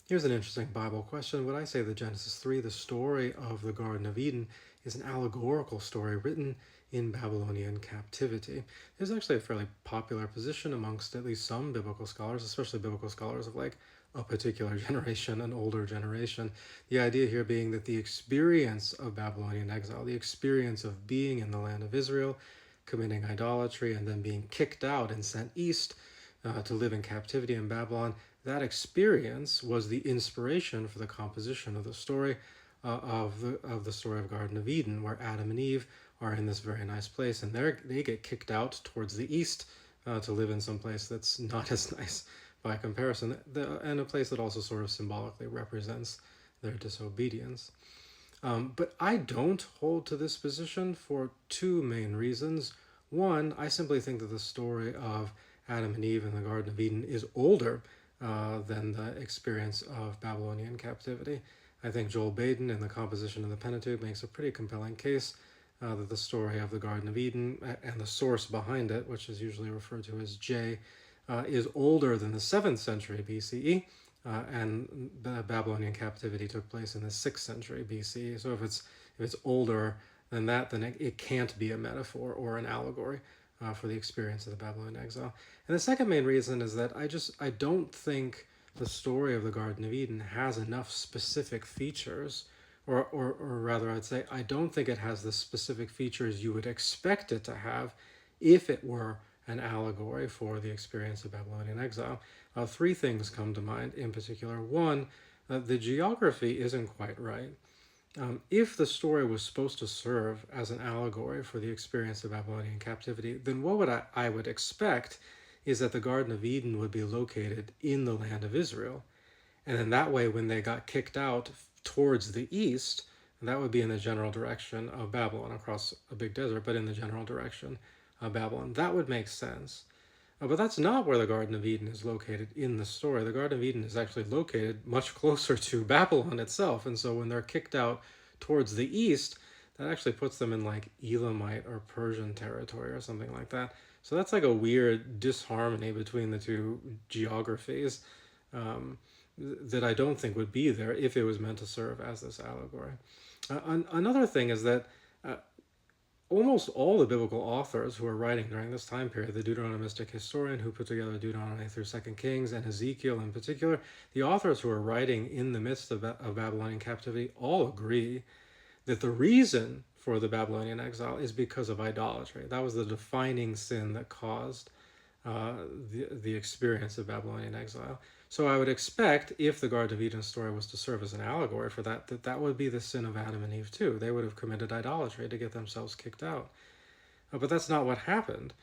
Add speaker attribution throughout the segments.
Speaker 1: Here's an interesting Bible question. Would I say that Genesis 3, the story of the Garden of Eden, is an allegorical story written in Babylonian captivity? There's actually a fairly popular position amongst at least some biblical scholars, especially biblical scholars of like a particular generation, an older generation. The idea here being that the experience of Babylonian exile, the experience of being in the land of Israel, committing idolatry, and then being kicked out and sent east to live in captivity in Babylon, that experience was the inspiration for the composition of the story of the story of Garden of Eden, where Adam and Eve are in this very nice place, and they get kicked out towards the east to live in some place that's not as nice by comparison, and a place that also sort of symbolically represents their disobedience. But I don't hold to this position for two main reasons. One, I simply think that the story of Adam and Eve in the Garden of Eden is older than the experience of Babylonian captivity. I think Joel Baden in the composition of the Pentateuch makes a pretty compelling case that the story of the Garden of Eden and the source behind it, which is usually referred to as J, is older than the 7th century BCE, and the Babylonian captivity took place in the 6th century BCE. So if it's older than that, then it can't be a metaphor or an allegory for the experience of the Babylonian exile. And the second main reason is that I don't think the story of the Garden of Eden has enough specific features, or rather I'd say I don't think it has the specific features you would expect it to have if it were an allegory for the experience of Babylonian exile. Three things come to mind in particular. One, the geography isn't quite right. If the story was supposed to serve as an allegory for the experience of Babylonian captivity, then what I would expect is that the Garden of Eden would be located in the land of Israel. And in that way, when they got kicked out towards the east, that would be in the general direction of Babylon, across a big desert, but in the general direction of Babylon. That would make sense. But that's not where the Garden of Eden is located in the story. The Garden of Eden is actually located much closer to Babylon itself. And so when they're kicked out towards the east, that actually puts them in like Elamite or Persian territory or something like that. So that's like a weird disharmony between the two geographies that I don't think would be there if it was meant to serve as this allegory. Another thing is that almost all the biblical authors who are writing during this time period, the Deuteronomistic historian who put together Deuteronomy through 2nd Kings and Ezekiel in particular, the authors who are writing in the midst of Babylonian captivity all agree that the reason for the Babylonian exile is because of idolatry. That was the defining sin that caused the experience of Babylonian exile. So I would expect, if the Garden of Eden story was to serve as an allegory for that, that would be the sin of Adam and Eve too. They would have committed idolatry to get themselves kicked out. But that's not what happened.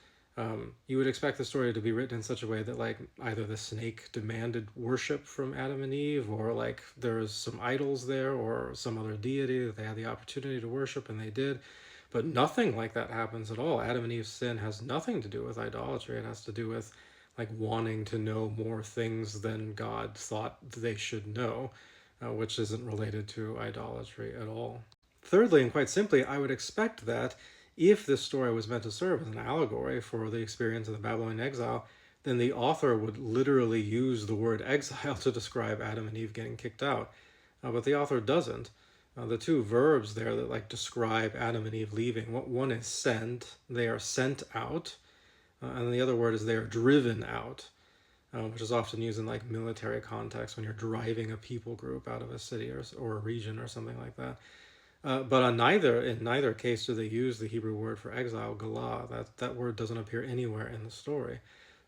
Speaker 1: You would expect the story to be written in such a way that like either the snake demanded worship from Adam and Eve, or like there was some idols there, or some other deity that they had the opportunity to worship and they did. But nothing like that happens at all. Adam and Eve's sin has nothing to do with idolatry. It has to do with like wanting to know more things than God thought they should know, which isn't related to idolatry at all. Thirdly, and quite simply, I would expect that if this story was meant to serve as an allegory for the experience of the Babylonian exile, then the author would literally use the word exile to describe Adam and Eve getting kicked out. But the author doesn't. The two verbs there that like describe Adam and Eve leaving, one is sent, they are sent out, and the other word is they are driven out, which is often used in like military context when you're driving a people group out of a city or a region or something like that. But in neither case do they use the Hebrew word for exile, galah. That word doesn't appear anywhere in the story.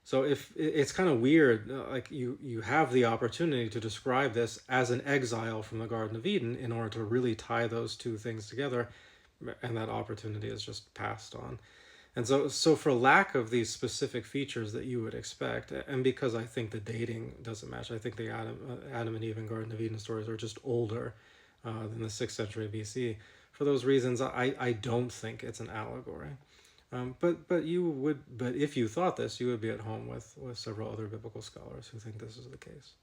Speaker 1: So if it's kind of weird, like you have the opportunity to describe this as an exile from the Garden of Eden in order to really tie those two things together, and that opportunity is just passed on. And so for lack of these specific features that you would expect, and because I think the dating doesn't match, I think the Adam and Eve and Garden of Eden stories are just older than the 6th century BC. For those reasons, I don't think it's an allegory. But if you thought this, you would be at home with several other biblical scholars who think this is the case.